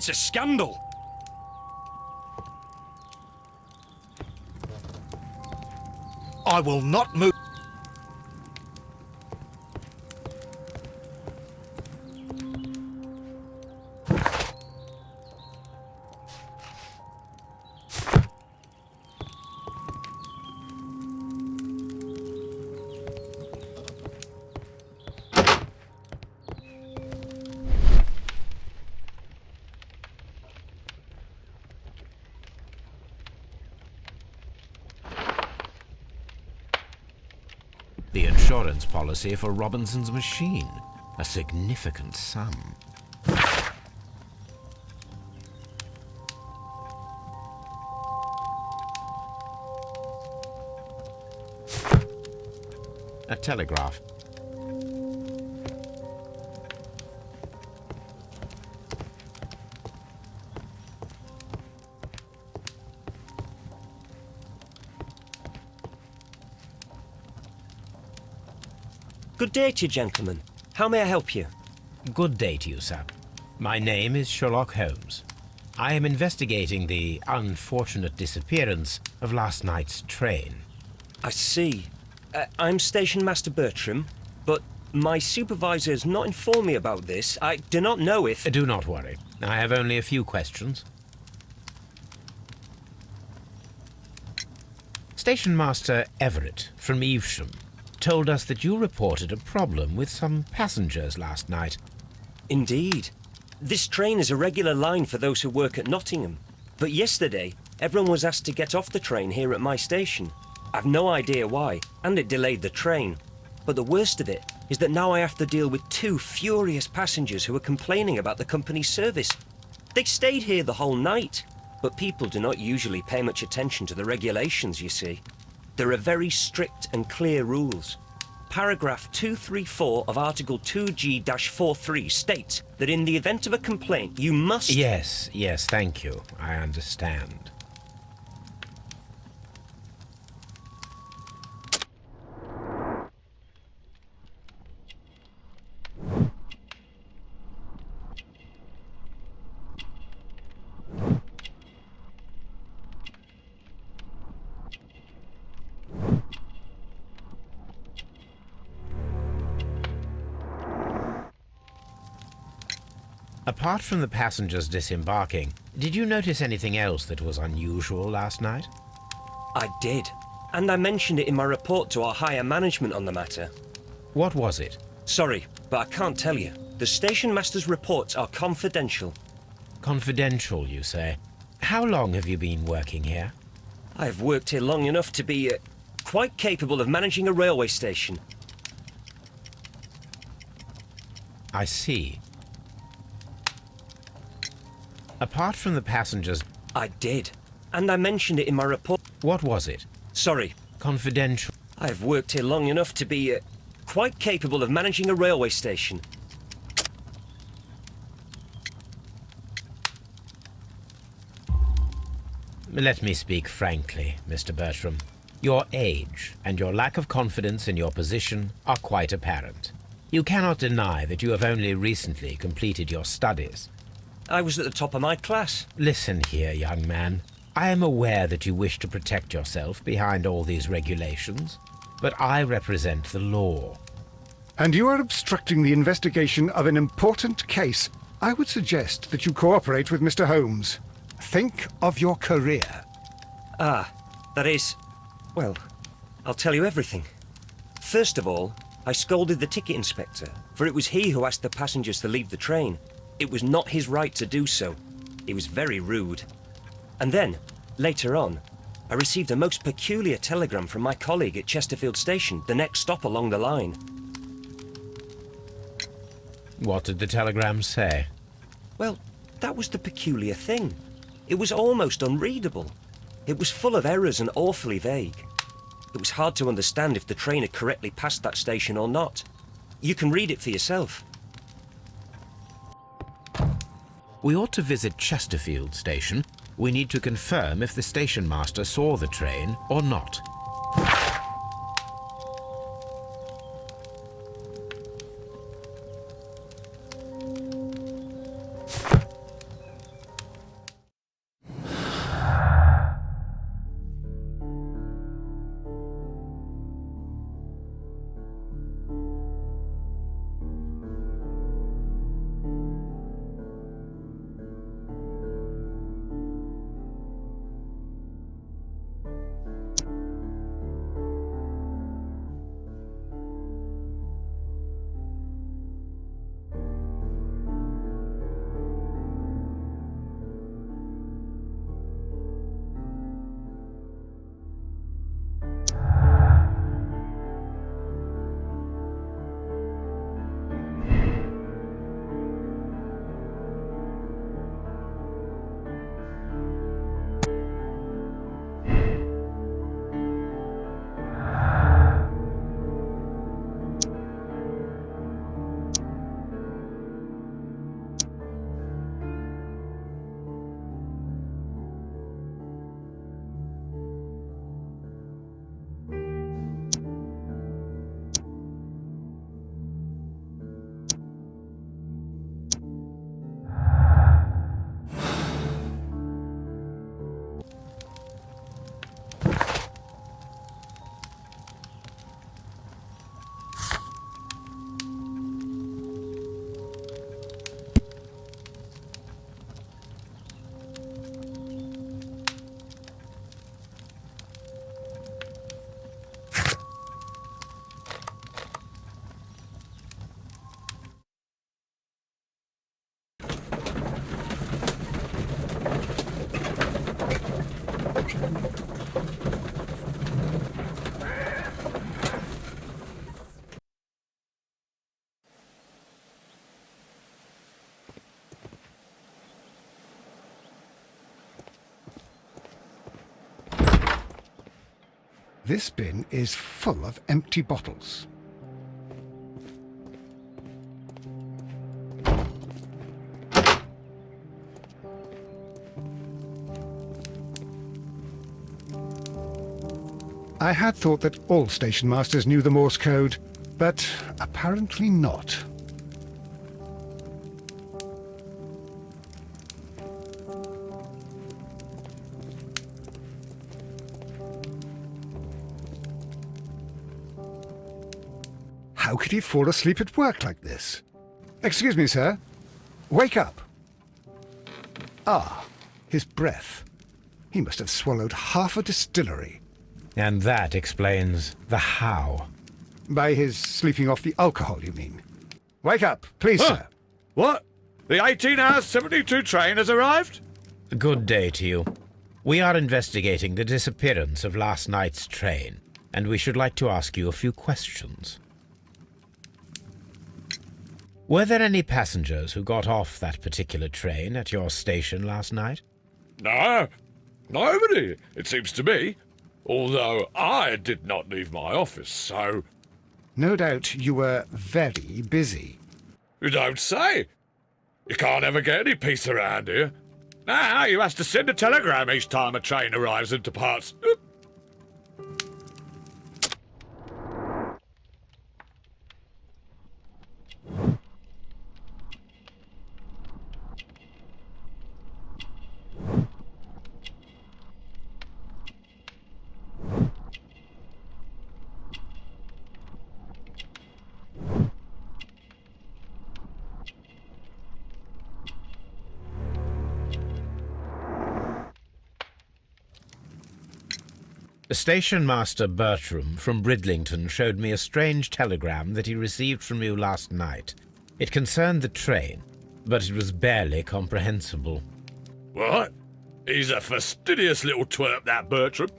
It's a scandal. I will not move. The insurance policy for Robinson's machine. A significant sum. A telegraph. Good day to you, gentlemen. How may I help you? Good day to you, sir. My name is Sherlock Holmes. I am investigating the unfortunate disappearance of last night's train. I see. I'm Station Master Bertram, but my supervisor has not informed me about this. I do not know if... Do not worry. I have only a few questions. Station Master Everett from Evesham told us that you reported a problem with some passengers last night. Indeed. This train is a regular line for those who work at Nottingham. But yesterday, everyone was asked to get off the train here at my station. I've no idea why, and it delayed the train. But the worst of it is that now I have to deal with two furious passengers who are complaining about the company's service. They stayed here the whole night, but people do not usually pay much attention to the regulations, you see. There are very strict and clear rules. Paragraph 234 of Article 2G-43 states that in the event of a complaint, you must... Yes, thank you. I understand. Apart from the passengers disembarking, did you notice anything else that was unusual last night? I did, and I mentioned it in my report to our higher management on the matter. What was it? Sorry, but I can't tell you. The station master's reports are confidential. Confidential, you say? How long have you been working here? I've worked here long enough to be quite capable of managing a railway station. I see. Apart from the passengers... I did, and I mentioned it in my report. What was it? Sorry. Confidential. I've worked here long enough to be quite capable of managing a railway station. Let me speak frankly, Mr. Bertram. Your age and your lack of confidence in your position are quite apparent. You cannot deny that you have only recently completed your studies. I was at the top of my class. Listen here, young man. I am aware that you wish to protect yourself behind all these regulations, but I represent the law. And you are obstructing the investigation of an important case. I would suggest that you cooperate with Mr. Holmes. Think of your career. That is... Well, I'll tell you everything. First of all, I scolded the ticket inspector, for it was he who asked the passengers to leave the train. It was not his right to do so. He was very rude. And then, later on, I received a most peculiar telegram from my colleague at Chesterfield Station, the next stop along the line. What did the telegram say? Well, that was the peculiar thing. It was almost unreadable. It was full of errors and awfully vague. It was hard to understand if the train had correctly passed that station or not. You can read it for yourself. We ought to visit Chesterfield Station. We need to confirm if the station master saw the train or not. This bin is full of empty bottles. I had thought that all station masters knew the Morse code, but apparently not. How could he fall asleep at work like this? Excuse me, sir. Wake up. Ah, his breath. He must have swallowed half a distillery. And that explains the how. By his sleeping off the alcohol, you mean? Wake up, please, sir. What? The 18 hours 72 train has arrived? Good day to you. We are investigating the disappearance of last night's train, and we should like to ask you a few questions. Were there any passengers who got off that particular train at your station last night? No, nobody, it seems to me. Although I did not leave my office, so... No doubt you were very busy. You don't say. You can't ever get any peace around here. Now you have to send a telegram each time a train arrives and departs. Station Master Bertram from Bridlington showed me a strange telegram that he received from you last night. It concerned the train, but it was barely comprehensible. What? He's a fastidious little twerp, that Bertram.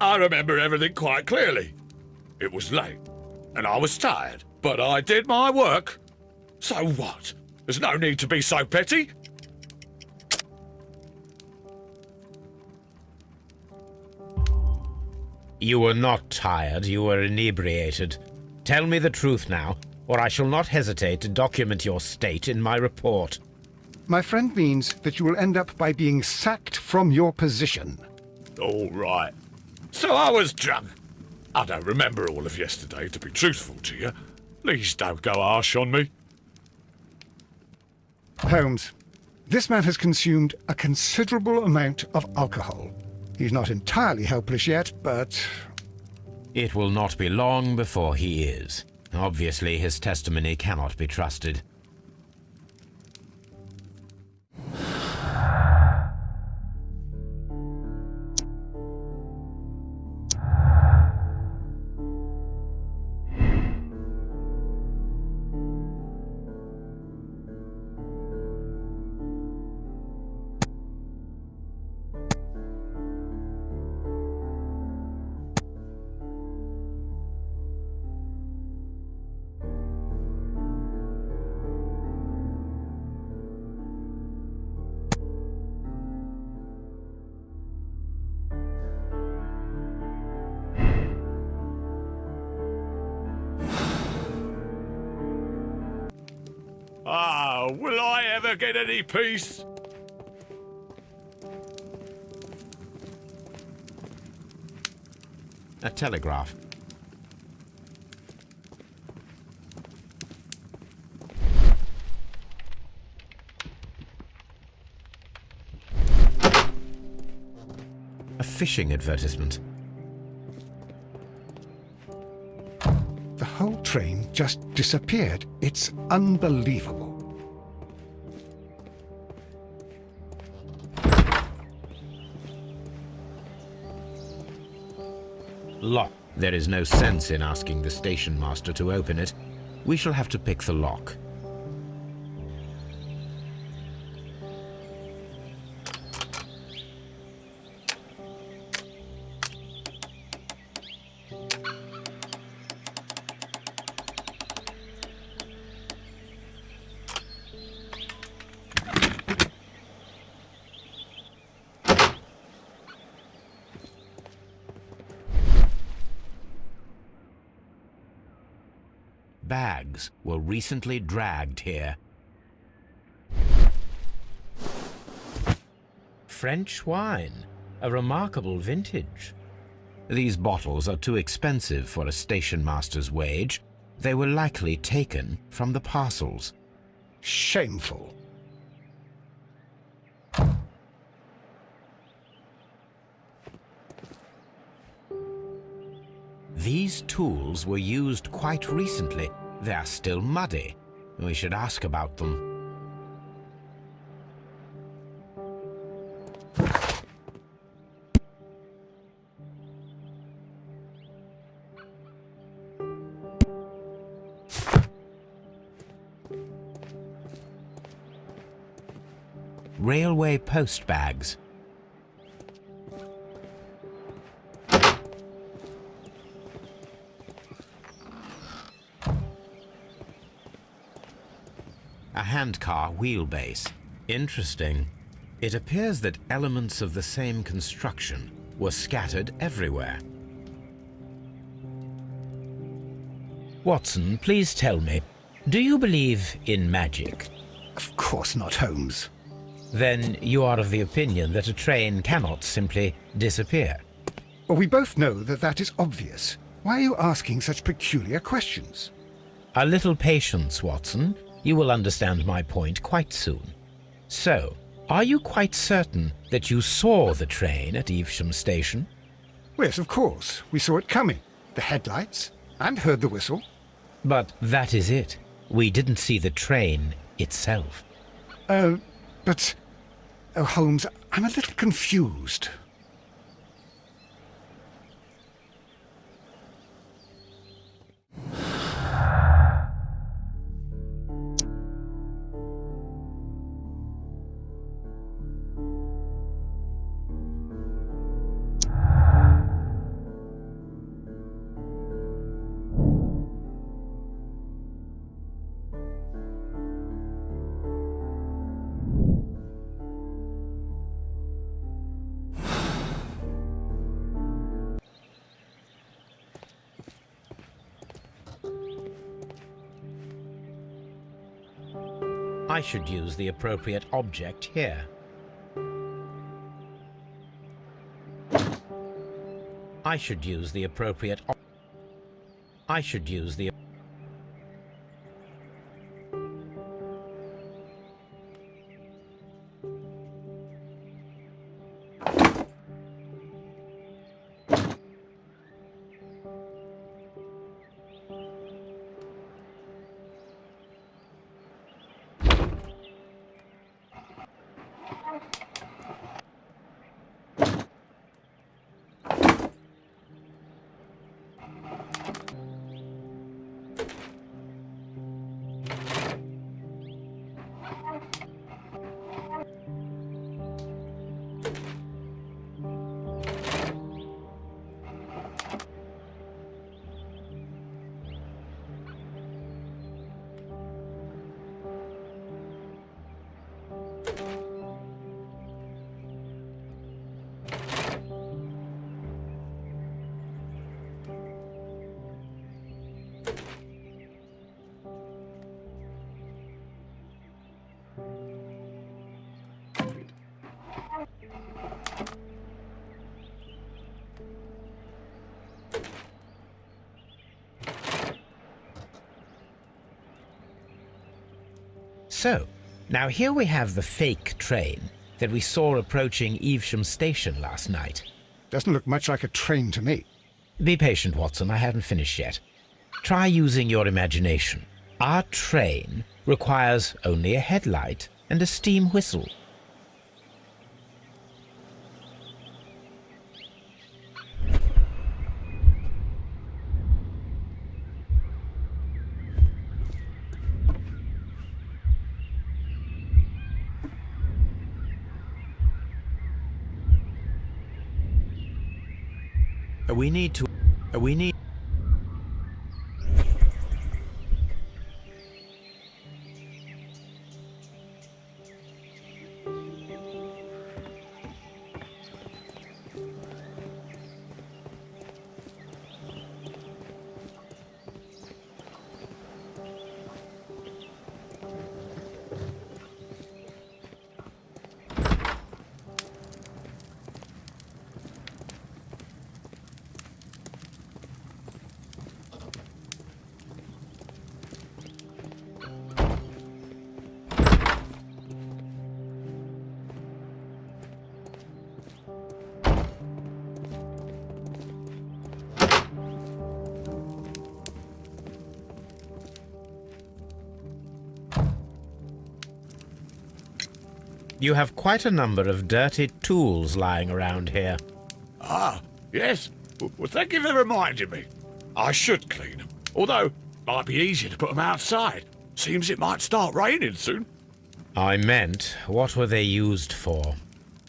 I remember everything quite clearly. It was late, and I was tired, but I did my work. So what? There's no need to be so petty. You were not tired, you were inebriated. Tell me the truth now, or I shall not hesitate to document your state in my report. My friend means that you will end up by being sacked from your position. All right. So I was drunk. I don't remember all of yesterday, to be truthful to you. Please don't go harsh on me. Holmes, this man has consumed a considerable amount of alcohol. He's not entirely helpless yet, but... It will not be long before he is. Obviously, his testimony cannot be trusted. Ah, will I ever get any peace? A telegraph. A fishing advertisement. the whole train just disappeared. It's unbelievable. Lock. There is no sense in asking the station master to open it. We shall have to pick the lock. bags were recently dragged here. French wine, a remarkable vintage. These bottles are too expensive for a station master's wage. They were likely taken from the parcels. Shameful. These tools were used quite recently. They are still muddy. We should ask about them. Railway post bags. A handcar wheelbase. Interesting. It appears that elements of the same construction were scattered everywhere. Watson, please tell me, do you believe in magic? Of course not, Holmes. Then you are of the opinion that a train cannot simply disappear. Well, we both know that that is obvious. Why are you asking such peculiar questions? A little patience, Watson. You will understand my point quite soon. So, are you quite certain that you saw the train at Evesham Station? Yes, of course. We saw it coming. The headlights, and heard the whistle. But that is it. We didn't see the train itself. But... Oh, Holmes, I'm a little confused. I should use the appropriate object here. I should use the appropriate I should use the So, now here we have the fake train that we saw approaching Evesham Station last night. Doesn't look much like a train to me. Be patient, Watson, I haven't finished yet. Try using your imagination. Our train requires only a headlight and a steam whistle. We need You have quite a number of dirty tools lying around here. Ah, yes. Well, thank you for reminding me. I should clean them. Although, it might be easier to put them outside. Seems it might start raining soon. I meant, what were they used for?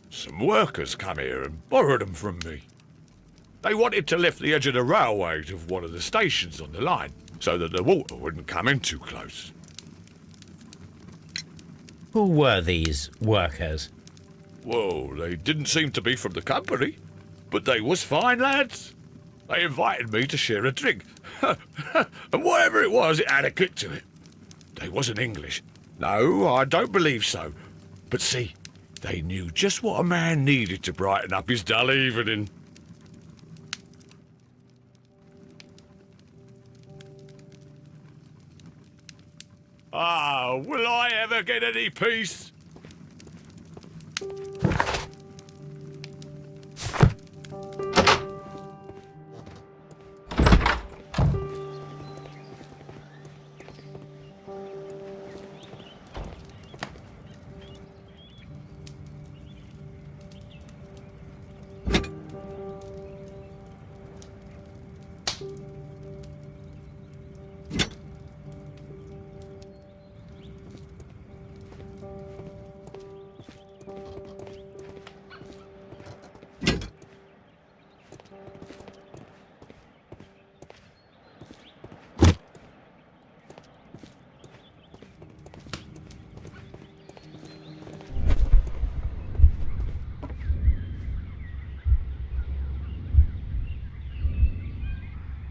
Some workers come here and borrowed them from me. They wanted to lift the edge of the railway to one of the stations on the line, so that the water wouldn't come in too close. Who were these workers? Well, they didn't seem to be from the company, but they was fine lads. They invited me to share a drink, and whatever it was, it had a kick to it. They wasn't English. No, I don't believe so. But see, they knew just what a man needed to brighten up his dull evening. Ah, will I ever get any peace?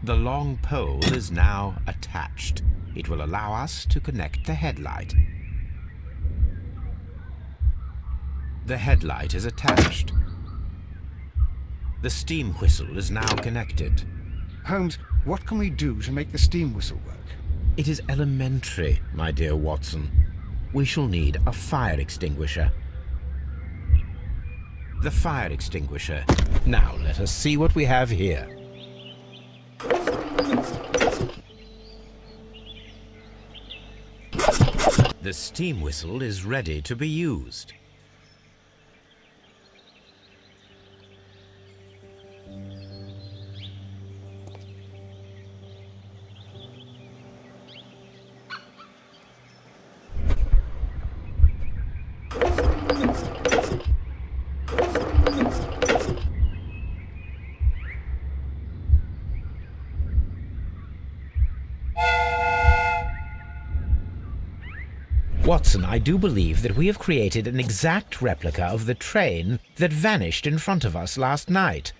The long pole is now attached. It will allow us to connect the headlight. The headlight is attached. The steam whistle is now connected. Holmes, what can we do to make the steam whistle work? It is elementary, my dear Watson. We shall need a fire extinguisher. The fire extinguisher. Now let us see what we have here. The steam whistle is ready to be used. Watson, I do believe that we have created an exact replica of the train that vanished in front of us last night.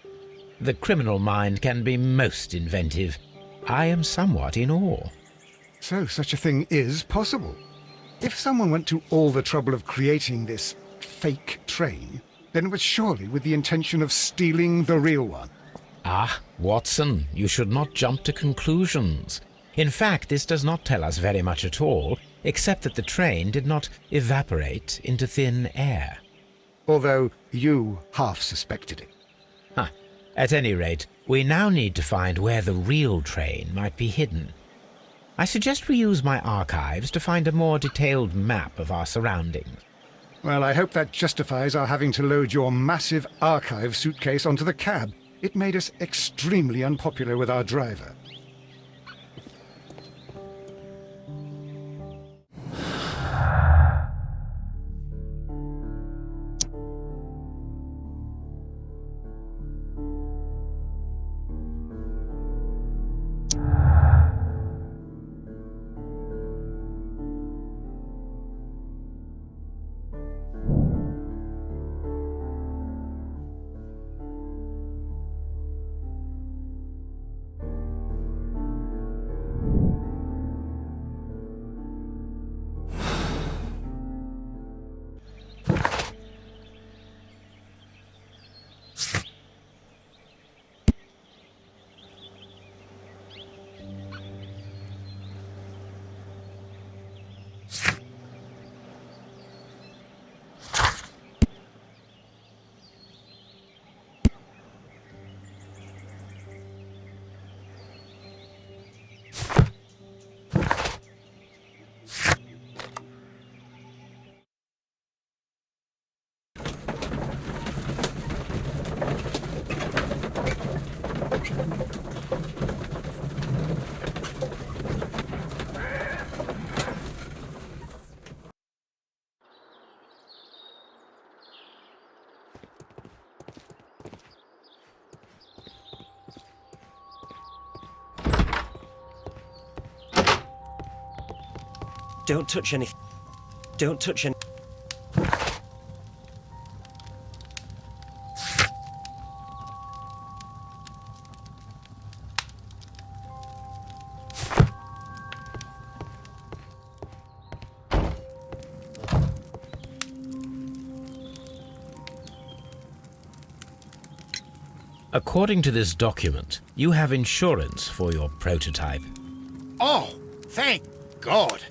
The criminal mind can be most inventive. I am somewhat in awe. So such a thing is possible. If someone went to all the trouble of creating this fake train, then it was surely with the intention of stealing the real one. Ah, Watson, you should not jump to conclusions. In fact, this does not tell us very much at all, except that the train did not evaporate into thin air. Although you half suspected it. At any rate, we now need to find where the real train might be hidden. I suggest we use my archives to find a more detailed map of our surroundings. Well, I hope that justifies our having to load your massive archive suitcase onto the cab. It made us extremely unpopular with our driver. Don't touch anything. Don't touch any... According to this document, you have insurance for your prototype. Oh, thank God.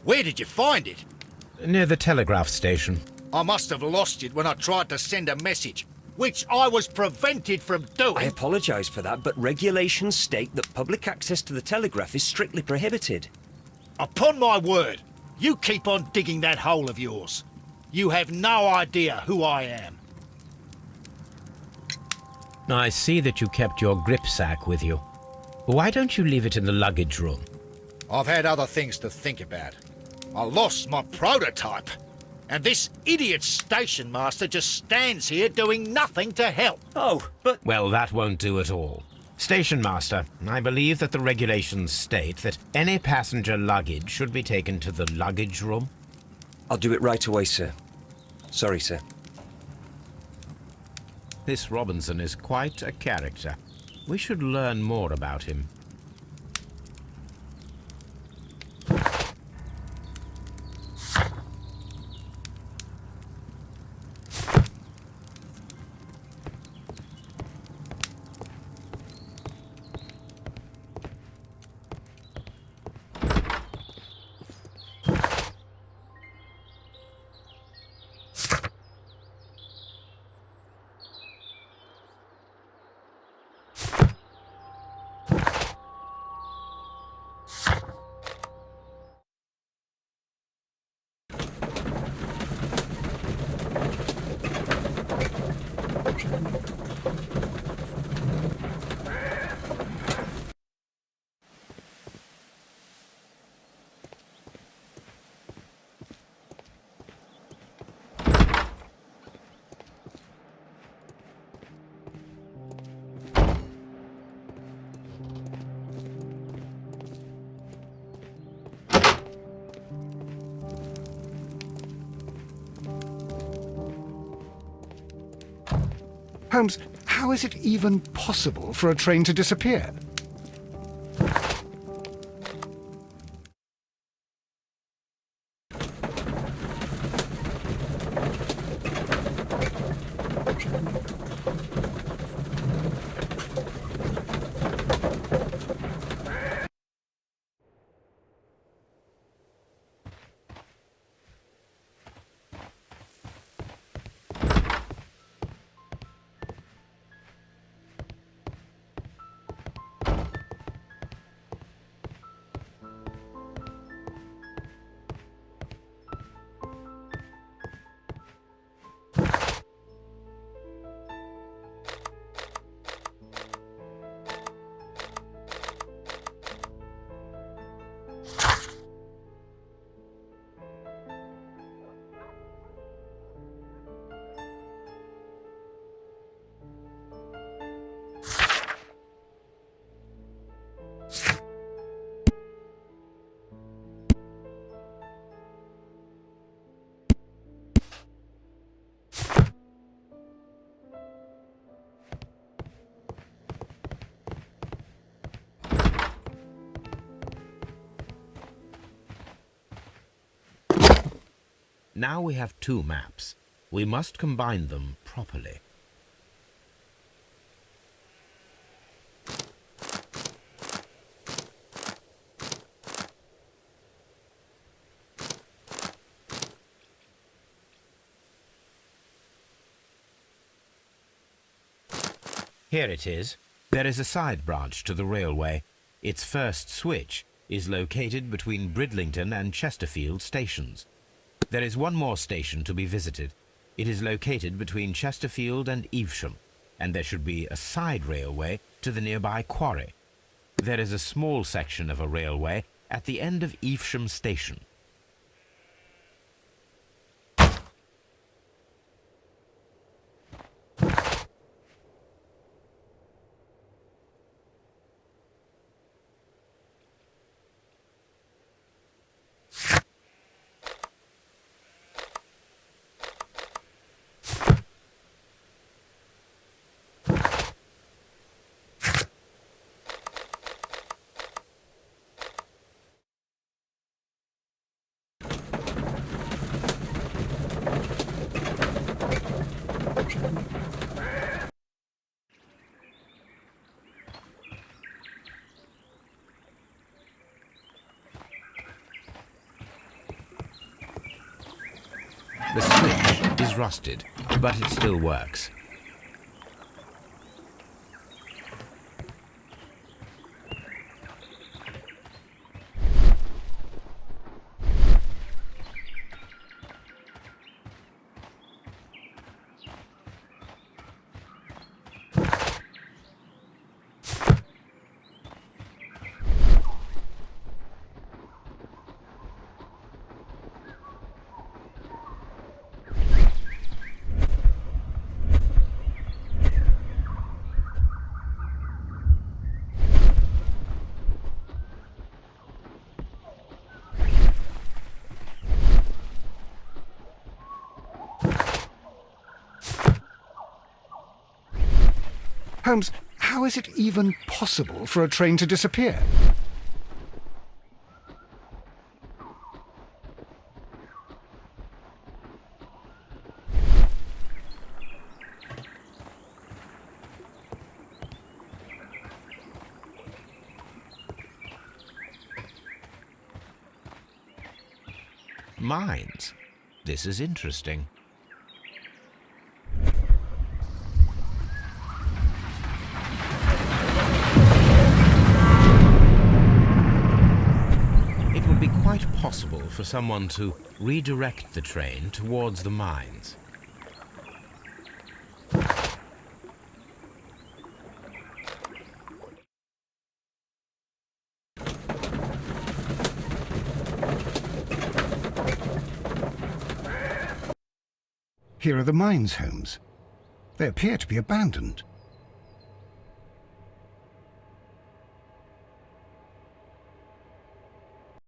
Where did you find it? Near the telegraph station. I must have lost it when I tried to send a message, which I was prevented from doing. I apologise for that, but regulations state that public access to the telegraph is strictly prohibited. Upon my word, you keep on digging that hole of yours. You have no idea who I am. I see that you kept your gripsack with you. Why don't you leave it in the luggage room? I've had other things to think about. I lost my prototype. And this idiot station master just stands here doing nothing to help. Oh, but... Well, that won't do at all. Station master, I believe that the regulations state that any passenger luggage should be taken to the luggage room. I'll do it right away, sir. Sorry, sir. This Robinson is quite a character. We should learn more about him. Holmes, how is it even possible for a train to disappear? Now we have two maps. We must combine them properly. Here it is. There is a side branch to the railway. Its first switch is located between Bridlington and Chesterfield stations. There is one more station to be visited. It is located between Chesterfield and Evesham, and there should be a side railway to the nearby quarry. There is a small section of a railway at the end of Evesham station. The switch is rusted, but it still works. Holmes, how is it even possible for a train to disappear? Mines. This is interesting. It would be quite possible for someone to redirect the train towards the mines. Here are the mines, Holmes. They appear to be abandoned.